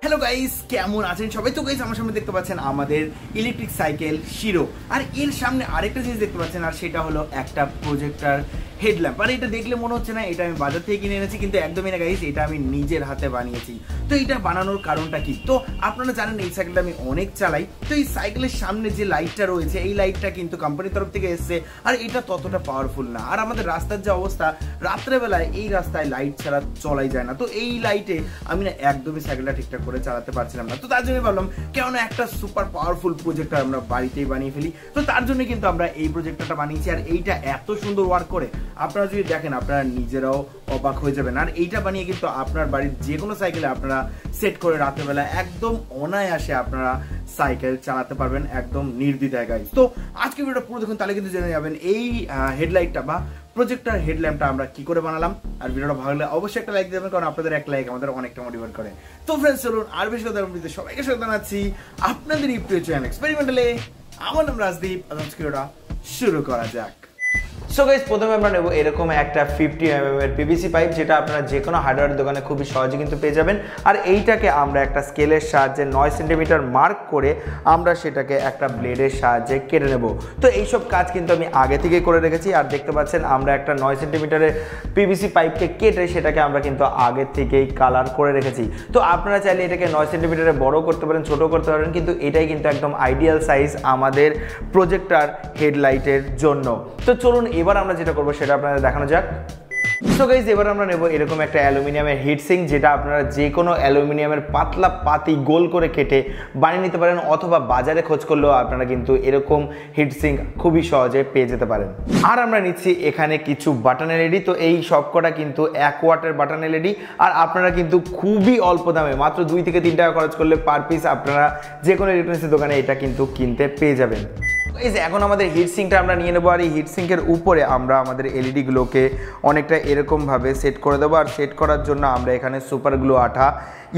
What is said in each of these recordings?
Hello guys, কেমন আছেন সবাই? তো গাইস, আমার সামনে দেখতে পাচ্ছেন আমাদের ইলেকট্রিক সাইকেল শিরো, আর এর সামনে আরেকটা জিনিস দেখতে পাচ্ছেন, আর সেটা হলো একটা প্রজেক্টর হেডল্যাম্প। আর এটা দেখলে মনে হচ্ছে না এটা আমি বাজার থেকে কিনে এনেছি, কিন্তু একদমই না গাইস, এটা আমি নিজের হাতে বানিয়েছি। তো এটা বানানোর কারণটা কি? তো আপনারা জানেন এই সাইকেলটা আমি অনেক চালাই। তো এই সাইকেলের সামনে যে লাইটটা রয়েছে, এই লাইটটা কিন্তু কোম্পানির তরফ থেকে এসছে, আর এটা ততটা পাওয়ারফুল না। আর আমাদের রাস্তার যে অবস্থা, রাত্রেবেলায় এই রাস্তায় লাইট ছাড়া চলাই যায় না। তো এই লাইটে আমি না একদমই সাইকেলটা ঠিকঠাক করে চালাতে পারছিলাম না। তো তার জন্য ভাবলাম কেন একটা সুপার পাওয়ারফুল প্রজেক্টর আমরা বাড়িতেই বানিয়ে ফেলি। তো তার জন্য কিন্তু আমরা এই প্রজেক্টরটা বানিয়েছি, আর এইটা এত সুন্দর ওয়ার্ক করে আপনারা যদি দেখেন আপনারা নিজেরাও অবাক হয়ে যাবেন। আর এইটা বানিয়ে কিন্তু আপনার বাড়ির যে কোনো সাইকেলে আপনারা সেট করে রাতেরবেলা একদম অনায়াসে আপনারা সাইকেল চালাতে পারবেন একদম নির্দ্বিধায় গাইস। তো আজকে ভিডিওটা পুরো দেখুন, তাহলে কিন্তু জেনে যাবেন এই হেডলাইটটা বা প্রজেক্টর হেডল্যাম্পটা আমরা কি করে বানালাম। আর ভিডিওটা ভালো লাগলে অবশ্যই একটা লাইক দেবেন, কারণ আপনাদের একটা লাইক আমাদের অনেকটা মোটিভেট করে। তো ফ্রেন্ডস, চলুন আর বেশি কথা বলতে সবাইকে স্বাগত জানাচ্ছি আপনাদের এই প্রিয় চ্যানেল এক্সপেরিমেন্টালে। আমার নাম রাজদীপ, আজকে ভিডিওটা শুরু করা যাক। সো গাইস, প্রথমে আমরা নেব এরকম একটা 50mm এর পিভিসি পাইপ, যেটা আপনারা যে কোনো হার্ডওয়্যার দোকানে খুবই সহজে কিন্তু পেয়ে যাবেন। আর এইটাকে আমরা একটা স্কেলের সাহায্যে 9 সেন্টিমিটার মার্ক করে আমরা সেটাকে একটা ব্লেডের সাহায্যে কেটে নেব। তো এইসব কাজ কিন্তু আমি আগে থেকেই করে রেখেছি। আর দেখতে পাচ্ছেন আমরা একটা 9 সেন্টিমিটারের পিভিসি পাইপকে কেটে সেটাকে আমরা কিন্তু আগে থেকেই কালার করে রেখেছি। তো আপনারা চাইলে এটাকে 9 সেন্টিমিটারে বড় করতে পারেন, ছোট করতে পারেন, কিন্তু এটাই কিন্তু একদম আইডিয়াল সাইজ আমাদের প্রজেক্টর হেডলাইটের জন্য। তো চলুন এবার আমরা যেটা করবো সেটা আপনাদের দেখানো যাক। সো গাইস, এবার আমরা নেব এরকম একটা অ্যালুমিনিয়ামের হিটসিঙ্ক, যেটা আপনারা যে কোনো অ্যালুমিনিয়ামের পাতলা পাতি গোল করে কেটে বানিয়ে নিতে পারেন, অথবা বাজারে খোঁজ করলেও আপনারা কিন্তু এরকম হিটসিঙ্ক খুবই সহজে পেয়ে যেতে পারেন। আর আমরা নিচ্ছি এখানে কিছু বাটন এলইডি। তো এই সবকটা কিন্তু 1 ওয়াটের বাটন এলইডি, আর আপনারা কিন্তু খুবই অল্প দামে মাত্র 2 থেকে 3 টাকা খরচ করলে পার পিস আপনারা যে কোনো ইলেকট্রনিক্সের দোকানে এটা কিন্তু কিনতে পেয়ে যাবেন। এই যে এখন আমাদের হিটসিঙ্কটা আমরা নিয়ে নেবো, আর এই হিটসিঙ্কের উপরে আমরা আমাদের এলইডিগুলোকে অনেকটা এরকমভাবে সেট করে দেবো। আর সেট করার জন্য আমরা এখানে সুপার গ্লু আঠা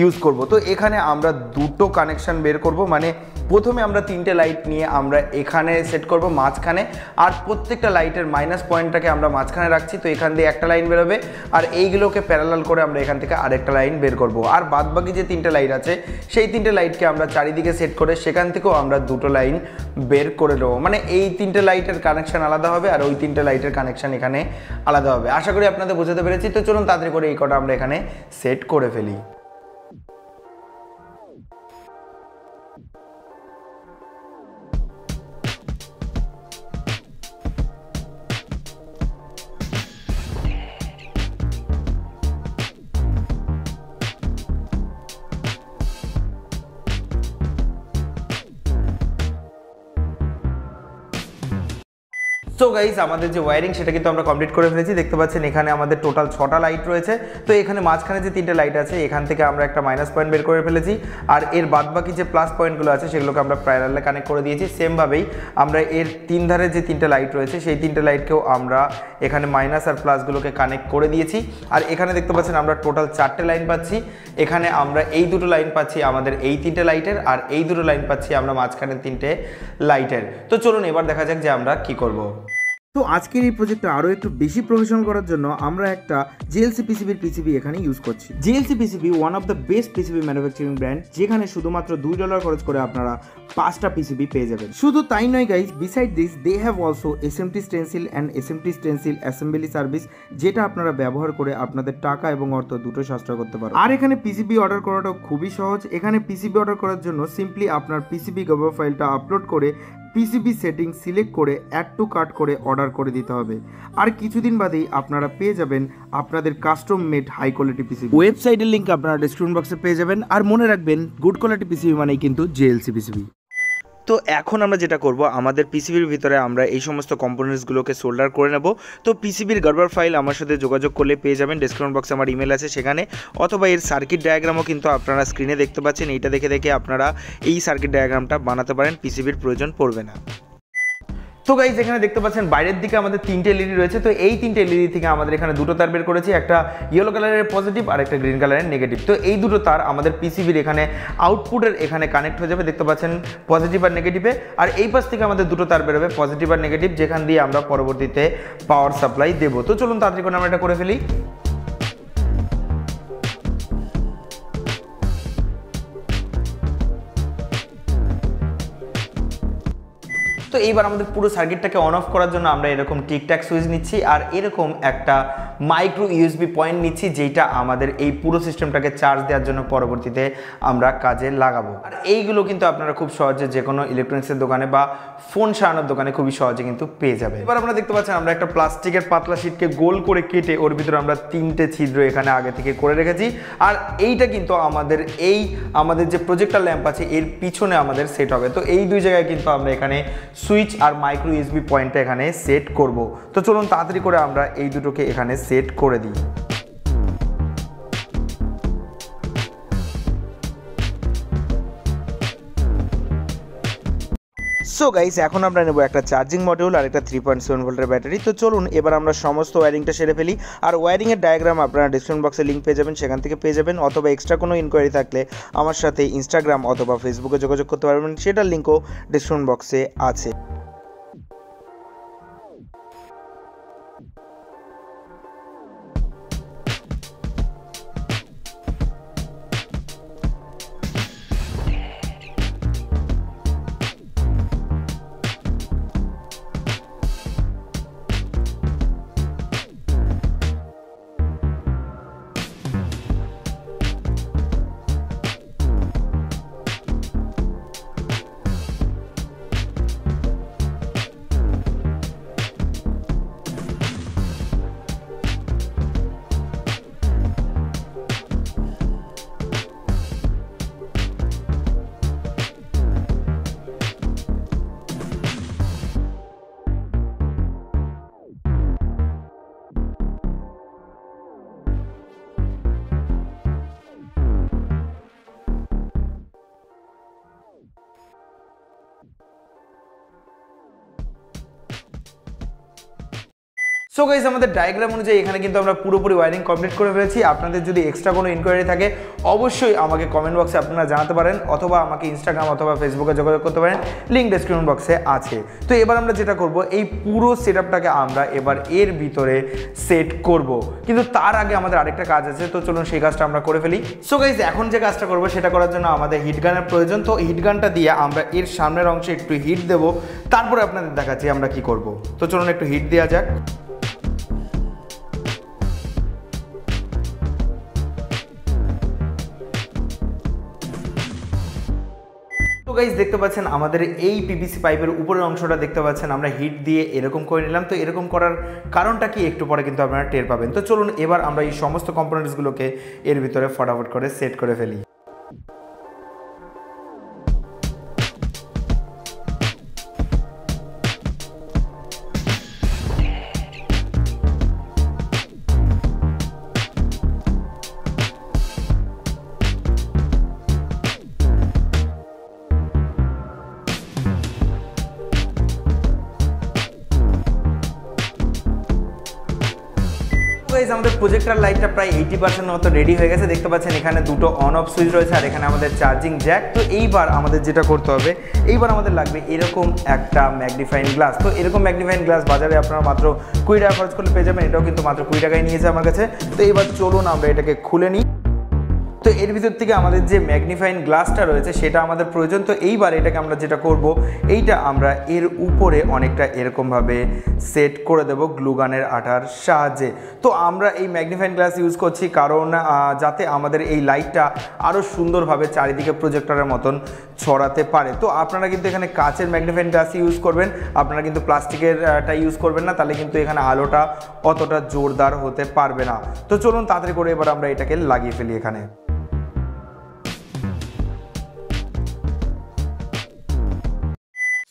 ইউজ করব। তো এখানে আমরা দুটো কানেকশান বের করব, মানে প্রথমে আমরা 3টে লাইট নিয়ে আমরা এখানে সেট করব মাঝখানে, আর প্রত্যেকটা লাইটের মাইনাস পয়েন্টটাকে আমরা মাঝখানে রাখছি। তো এখান দিয়ে একটা লাইন বেরোবে, আর এইগুলোকে প্যারালাল করে আমরা এখান থেকে আরেকটা লাইন বের করব। আর বাদবাকি যে 3টে লাইট আছে সেই 3টে লাইটকে আমরা চারিদিকে সেট করে সেখান থেকেও আমরা দুটো লাইন বের করে নেবো। মানে এই 3টে লাইটের কানেকশান আলাদা হবে, আর ওই 3টে লাইটের কানেকশান এখানে আলাদা হবে। আশা করি আপনাদের বোঝাতে পেরেছি। তো চলুন তাড়াতাড়ি করে এই কটা আমরা এখানে সেট করে ফেলি। সো গাইস, আমাদের যে ওয়্যারিং সেটা কিন্তু আমরা কমপ্লিট করে ফেলেছি। দেখতে পাচ্ছেন এখানে আমাদের টোটাল 6টা লাইট রয়েছে। তো এখানে মাঝখানে যে 3টে লাইট আছে এখান থেকে আমরা একটা মাইনাস পয়েন্ট বের করে ফেলেছি, আর এর বাদবাকি যে প্লাস পয়েন্টগুলো আছে সেগুলোকে আমরা প্যারালালে কানেক্ট করে দিয়েছি। সেমভাবেই আমরা এর 3 ধারে যে 3টে লাইট রয়েছে সেই 3টে লাইটকেও আমরা এখানে মাইনাস আর প্লাসগুলোকে কানেক্ট করে দিয়েছি। আর এখানে দেখতে পাচ্ছেন আমরা টোটাল 4টে লাইন পাচ্ছি। এখানে আমরা এই দুটো লাইন পাচ্ছি আমাদের এই 3টে লাইটের, আর এই দুটো লাইন পাচ্ছি আমরা মাঝখানে 3টে লাইটের। তো চলুন এবার দেখা যাক যে আমরা কি করব। তো আজকের এই প্রজেক্টটা আরও একটু বেশি প্রফেশনাল করার জন্য আমরা একটা জিএলসি পিসিবির পিসিবি এখানে ইউজ করছি। GLC PCB one of the best PCB manufacturing brand, যেখানে শুধুমাত্র $2 খরচ করে আপনারা 5টা পিসিবি পেয়ে যাবেন। শুধু তাই নয় guys, beside this they have also SMT stencil and SMT stencil assembly service, যেটা আপনারা ব্যবহার করে আপনাদের টাকা এবং অর্থ দুটো সাশ্রয় করতে পারেন। আর এখানে পিসিবি অর্ডার করাটাও খুবই সহজ। এখানে পিসিবি অর্ডার করার জন্য সিম্পলি আপনার পিসিবি গভর্নর ফাইলটা আপলোড করে পিসিবি সেটিং সিলেক্ট করে অ্যাড টু কার্ট করে অর্ডার করে দিতে হবে। আর কিছুদিন বাদেই আপনারা পেয়ে যাবেন আপনাদের custom made high quality PCB. ওয়েবসাইটের লিঙ্ক আপনারা ডেসক্রিপশন বক্সে পেয়ে যাবেন। আর মনে রাখবেন, গুড কোয়ালিটি পিসিবি মানেই কিন্তু জিএলসি পিসিবি। তো এখন আমরা যেটা করব, আমাদের পিসিবির ভিতরে আমরা এই সমস্ত কম্পোনেন্টসগুলোকে সোল্ডার করে নেব। তো পিসিবির গড়বড় ফাইল আমার সাথে যোগাযোগ করলে পেয়ে যাবেন। ডেসক্রিপশন বক্সে আমার ইমেল আছে সেখানে, অথবা এর সার্কিট ডায়াগ্রামও কিন্তু আপনারা স্ক্রিনে দেখতে পাচ্ছেন। এইটা দেখে দেখে আপনারা এই সার্কিট ডায়াগ্রামটা বানাতে পারেন, পিসিবির প্রয়োজন পড়বে না। তো গাইজ, এখানে দেখতে পাচ্ছেন বাইরের দিকে আমাদের 3টে এলইডি রয়েছে। তো এই 3টে এলইডি থেকে আমাদের এখানে দুটো তার বের করেছি, একটা ইয়েলো কালারের পজিটিভ আর একটা গ্রিন কালারের নেগেটিভ। তো এই দুটো তার আমাদের পিসিবির এখানে আউটপুটের এখানে কানেক্ট হয়ে যাবে, দেখতে পাচ্ছেন পজিটিভ আর নেগেটিভে। আর এই পাশ থেকে আমাদের দুটো তার বেরোবে পজিটিভ আর নেগেটিভ, যেখান দিয়ে আমরা পরবর্তীতে পাওয়ার সাপ্লাই দেবো। তো চলুন তাড়াতাড়ি করে আমরা এটা করে ফেলি। তো এইবার আমাদের পুরো সার্কিটটাকে অন অফ করার জন্য আমরা এরকম টিকট্যাক সুইচ নিচ্ছি আর এরকম একটা মাইক্রো ইউএসবি পয়েন্ট নিচ্ছি, যেটা আমাদের এই পুরো সিস্টেমটাকে চার্জ দেওয়ার জন্য পরবর্তীতে আমরা কাজে লাগাবো। আর এইগুলো কিন্তু আপনারা খুব সহজে যে কোনো ইলেকট্রনিক্সের দোকানে বা ফোন সারানোর দোকানে খুবই সহজে কিন্তু পেয়ে যাবে। এবার আপনারা দেখতে পাচ্ছেন আমরা একটা প্লাস্টিকের পাতলা শীটকে গোল করে কেটে ওর ভিতরে আমরা 3টে ছিদ্র এখানে আগে থেকে করে রেখেছি। আর এইটা কিন্তু আমাদের যে প্রজেক্টর ল্যাম্প আছে এর পিছনে আমাদের সেট হবে। তো এই দুই জায়গায় কিন্তু আমরা এখানে সুইচ আর মাইক্রো ইউএসবি পয়েন্টটা এখানে সেট করব। তো চলুন তাড়াতাড়ি করে আমরা এই দুটোকে এখানে সেট করে দিই। সো গাইস, এখন আমরা নেব একটা চার্জিং মডিউল আর একটা 3.7 ভোল্টের ব্যাটারি। তো চলুন এবার আমরা সমস্ত ওয়্যারিংটা সেরে ফেলি। আর ওয়্যারিংয়ের ডায়াগ্রাম আপনারা ডিসক্রিপশন বক্সে লিঙ্ক পেয়ে যাবেন, সেখান থেকে পেয়ে যাবেন। অথবা এক্সট্রা কোনো ইনকোয়ারি থাকলে আমার সাথে ইনস্টাগ্রাম অথবা ফেসবুকে যোগাযোগ করতে পারবেন, সেটার লিঙ্কও ডিসক্রিপশন বক্সে আছে। সো গাইস, আমাদের ডায়াগ্রাম অনুযায়ী এখানে কিন্তু আমরা পুরোপুরি ওয়্যারিং কমপ্লিট করে ফেলেছি। আপনাদের যদি এক্সট্রা কোনো ইনকোয়ারি থাকে অবশ্যই আমাকে কমেন্ট বক্সে আপনারা জানাতে পারেন, অথবা আমাকে ইনস্টাগ্রাম অথবা ফেসবুকে যোগাযোগ করতে পারেন, লিঙ্ক ডেসক্রিপশন বক্সে আছে। তো এবার আমরা যেটা করব, এই পুরো সেটআপটাকে আমরা এবার এর ভিতরে সেট করব, কিন্তু তার আগে আমাদের আরেকটা কাজ আছে। তো চলুন সেই কাজটা আমরা করে ফেলি। সো গাইস, এখন যে কাজটা করব সেটা করার জন্য আমাদের হিট গানের প্রয়োজন। তো হিট গানটা দিয়ে আমরা এর সামনের অংশে একটু হিট দেব, তারপরে আপনাদের দেখাচ্ছি আমরা কি করব। তো চলুন একটু হিট দেওয়া যাক। তো গাইস, দেখতে পাচ্ছেন আমাদের এই পিভিসি পাইপের উপরের অংশটা দেখতে পাচ্ছেন আমরা হিট দিয়ে এরকম করে নিলাম। তো এরকম করার কারণটা কি একটু পরে কিন্তু আপনারা টের পাবেন। তো চলুন এবার আমরা এই সমস্ত কম্পোনেন্টসগুলোকে এর ভিতরে ফটাফট করে সেট করে ফেলি। আমাদের প্রজেক্টর লাইটটা প্রায় 80% মতো রেডি হয়ে গেছে। দেখতে পাচ্ছেন এখানে দুটো অন অফ সুইচ রয়েছে আর এখানে আমাদের চার্জিং জ্যাক। তো এইবার আমাদের যেটা করতে হবে, এইবার আমাদের লাগবে এরকম একটা ম্যাগনিফাইং গ্লাস। তো এরকম ম্যাগনিফাইং গ্লাস বাজারে আপনারা মাত্র 20 টাকা খরচ করলে পেয়ে যাবেন। এটাও কিন্তু মাত্র 20 টাকায় নিয়েছে আমার কাছে। তো এইবার চলুন আমরা এটাকে খুলে নিই। তো এর ভিতর থেকে আমাদের যে ম্যাগনিফাইং গ্লাসটা রয়েছে সেটা আমাদের প্রয়োজন। তো এইবার এটাকে আমরা যেটা করব, এইটা আমরা এর উপরে অনেকটা এরকমভাবে সেট করে দেব গ্লুগানের আঠার সাহায্যে। তো আমরা এই ম্যাগনিফাইং গ্লাস ইউজ করছি কারণ যাতে আমাদের এই লাইটটা আরও সুন্দরভাবে চারিদিকে প্রজেক্টরের মতন ছড়াতে পারে। তো আপনারা কিন্তু এখানে কাচের ম্যাগনিফাইং গ্লাস ইউজ করবেন, আপনারা কিন্তু প্লাস্টিকেরটা ইউজ করবেন না, তাহলে কিন্তু এখানে আলোটা অতটা জোরদার হতে পারবে না। তো চলুন তাড়াতাড়ি করে এবার আমরা এটাকে লাগিয়ে ফেলি এখানে।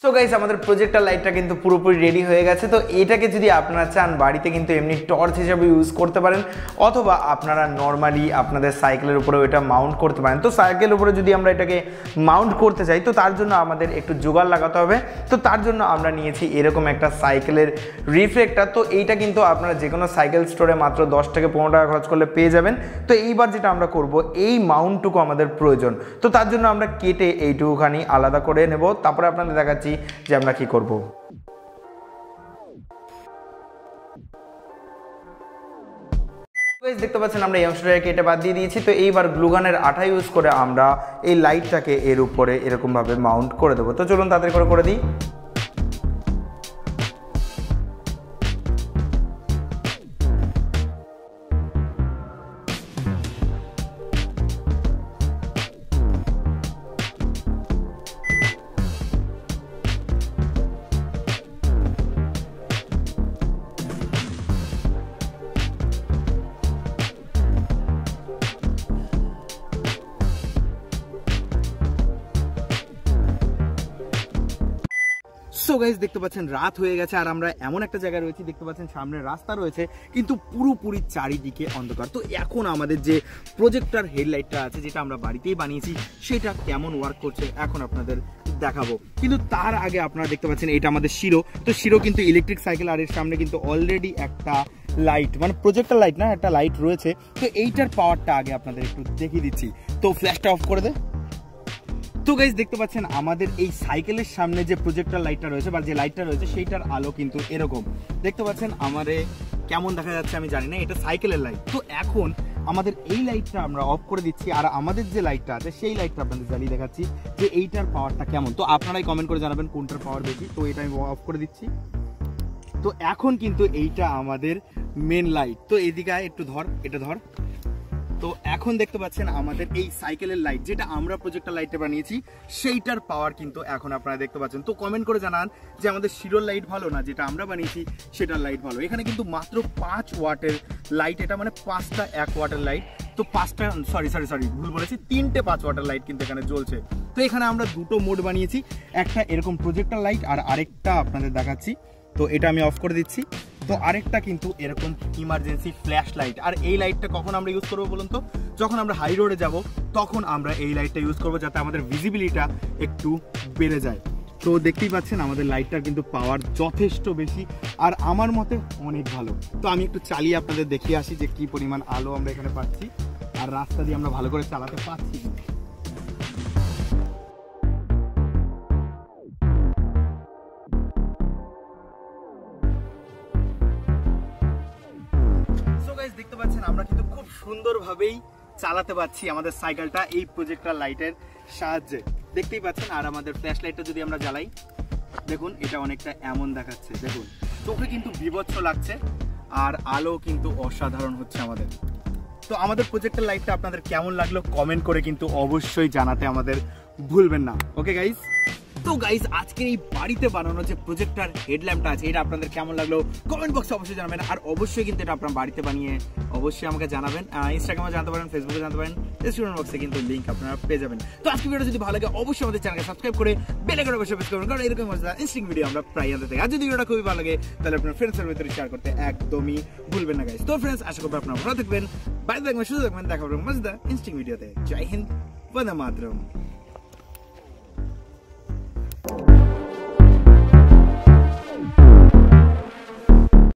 সো গাইস, আমাদের প্রজেক্টর লাইটটা কিন্তু পুরোপুরি রেডি হয়ে গেছে। তো এটাকে যদি আপনারা চান বাড়িতে কিন্তু এমনি টর্চ হিসাবে ইউজ করতে পারেন, অথবা আপনারা নর্মালি আপনাদের সাইকেলের উপরেও এটা মাউন্ট করতে পারেন। তো সাইকেলের উপরে যদি আমরা এটাকে মাউন্ট করতে চাই তো তার জন্য আমাদের একটু জোগাড় লাগাতে হবে। তো তার জন্য আমরা নিয়েছি এরকম একটা সাইকেলের রিফ্লেক্টর। তো এইটা কিন্তু আপনারা যে কোনো সাইকেল স্টোরে মাত্র 10 থেকে 15 টাকা খরচ করলে পেয়ে যাবেন। তো এইবার যেটা আমরা করব, এই মাউন্টটুকু আমাদের প্রয়োজন। তো তার জন্য আমরা কেটে এইটুকুখানি আলাদা করে নেব, তারপরে আপনাদের দেখাচ্ছি যে আমরা কি করব। দেখতে পাচ্ছেন আমরা এই অংশটাকে কেটে বাদ দিয়ে দিয়েছি। তো এইবার গ্লুগানের আঠা ইউজ করে আমরা এই লাইটটাকে এর উপরে এরকম ভাবে মাউন্ট করে দেবো। তো চলুন তাড়াতাড়ি করে দিই। সো গাইস দেখতে পাচ্ছেন রাত হয়ে গেছে আর আমরা এমন একটা জায়গায় রয়েছি, দেখতে পাচ্ছেন সামনে রাস্তা রয়েছে কিন্তু পুরোপুরি চারিদিকে অন্ধকার। তো এখন আমাদের যে প্রজেক্টর হেডলাইটটা আছে যেটা আমরা বাড়িতেই বানিয়েছি সেটা কেমন ওয়ার্ক করছে এখন আপনাদের দেখাবো। কিন্তু তার আগে আপনারা দেখতে পাচ্ছেন এটা আমাদের শিরো। তো শিরো কিন্তু ইলেকট্রিক সাইকেল আর এর সামনে কিন্তু অলরেডি একটা লাইট, মানে প্রজেক্টর লাইট না, একটা লাইট রয়েছে। তো এইটার পাওয়ারটা আগে আপনাদের একটু দেখিয়ে দিচ্ছি। তো ফ্ল্যাশটা অফ করে দে। তো গাইস দেখতে পাচ্ছেন আমাদের এই সাইকেলের সামনে যে প্রজেক্টর লাইটটা রয়েছে বা যে লাইটটা রয়েছে সেইটার আলো কিন্তু এরকম দেখতে পাচ্ছেন। আমারে কেমন দেখা যাচ্ছে আমি জানি না, এটা সাইকেলের লাইট। তো এখন আমাদের এই লাইটটা আমরা অফ করে দিচ্ছি আর আমাদের যে লাইটটা আছে সেই লাইটটা আপনাদের জ্বালিয়ে দেখাচ্ছি যে এইটার পাওয়ারটা কেমন। তো আপনারাই কমেন্ট করে জানাবেন কোনটার পাওয়ার বেশি। তো এটা আমি অফ করে দিচ্ছি। তো এখন কিন্তু এইটা আমাদের মেন লাইট। তো এদিকে একটু ধর, এটা ধর। তো এখন দেখতে পাচ্ছেন আমাদের এই সাইকেলের লাইট যেটা আমরা প্রজেক্টর লাইটে বানিয়েছি সেইটার পাওয়ার কিন্তু এখন আপনারা দেখতে পাচ্ছেন। তো কমেন্ট করে জানান যে আমাদের শিরোর লাইট ভালো না যেটা আমরা বানিয়েছি সেটার লাইট ভালো। এখানে কিন্তু মাত্র 5 ওয়াটের লাইট, এটা মানে 5টা 1 ওয়াটের লাইট। তো 5টা সরি ভুল বলেছি, 3টে 5 ওয়াটের লাইট কিন্তু এখানে জ্বলছে। তো এখানে আমরা দুটো মোড বানিয়েছি, একটা এরকম প্রজেক্টর লাইট আর আরেকটা আপনাদের দেখাচ্ছি। তো এটা আমি অফ করে দিচ্ছি। তো আরেকটা কিন্তু এরকম ইমার্জেন্সি ফ্ল্যাশ লাইট। আর এই লাইটটা কখন আমরা ইউজ করবো বলুন তো? যখন আমরা হাই রোডে যাব তখন আমরা এই লাইটটা ইউজ করবো যাতে আমাদের ভিজিবিলিটিটা একটু বেড়ে যায়। তো দেখতেই পাচ্ছেন আমাদের লাইটটার কিন্তু পাওয়ার যথেষ্ট বেশি আর আমার মতে অনেক ভালো। তো আমি একটু চালিয়ে আপনাদের দেখিয়ে আসি যে কি পরিমাণ আলো আমরা এখানে পাচ্ছি আর রাস্তা দিয়ে আমরা ভালো করে চালাতে পারছি। দেখতে পাচ্ছেন আমরা কিন্তু খুব সুন্দরভাবেই চালাতে পারছি আমাদের সাইকেলটা এই প্রজেক্টর লাইটের সাহায্যে, দেখতেই পাচ্ছেন। আর আমাদের ফ্ল্যাশ লাইটটা যদি আমরা জ্বালাই দেখুন এটা অনেকটা এমন দেখাচ্ছে, দেখুন চোখে কিন্তু বিভৎস লাগছে আর আলো কিন্তু অসাধারণ হচ্ছে আমাদের। তো আমাদের প্রজেক্টর লাইটটা আপনাদের কেমন লাগলো কমেন্ট করে কিন্তু অবশ্যই জানাতে আমাদের ভুলবেন না। ওকে গাইস, তো গাইস আজকের এই বাড়িতে বানানো যে প্রজেক্টর হেডল্যাম্পটা আছে এটা আপনাদের কেমন লাগলো কমেন্ট বক্সে অবশ্যই জানাবেন। আর অবশ্যই কিন্তু এটা আপনারা বাড়িতে বানিয়ে অবশ্যই আমাকে জানাবেন। ইনস্টাগ্রামে জানতে পারেন, ফেসবুকে জানতে পারেন, ডিসক্রিপশন বক্সে কিন্তু লিংক আপনারা পেয়ে যাবেন। তো আজকে ভিডিওটা যদি ভালো লাগে অবশ্যই আমাদের চ্যানেলকে সাবস্ক্রাইব করে বেল আইকনে অবশ্যই প্রেস করবেন, কারণ এরকম মজাদার ইন্টারেস্টিং ভিডিও আমরা প্রায় আনতে থাকি। আর যদি ভিডিওটা খুবই ভালো লাগে তাহলে আপনার ফ্রেন্ডসের ভিতরে শেয়ার করতে একদমই ভুলবেন না গাইস। তো ফ্রেন্ডস আশা করব আপনারা ভালো থাকবেন, বাইরে থাকবেন, সুস্থ থাকবেন। দেখা হবে মজাদার ইন্টারেস্টিং ভিডিওতে। জয় হিন্দ, বন্দে মাতরম।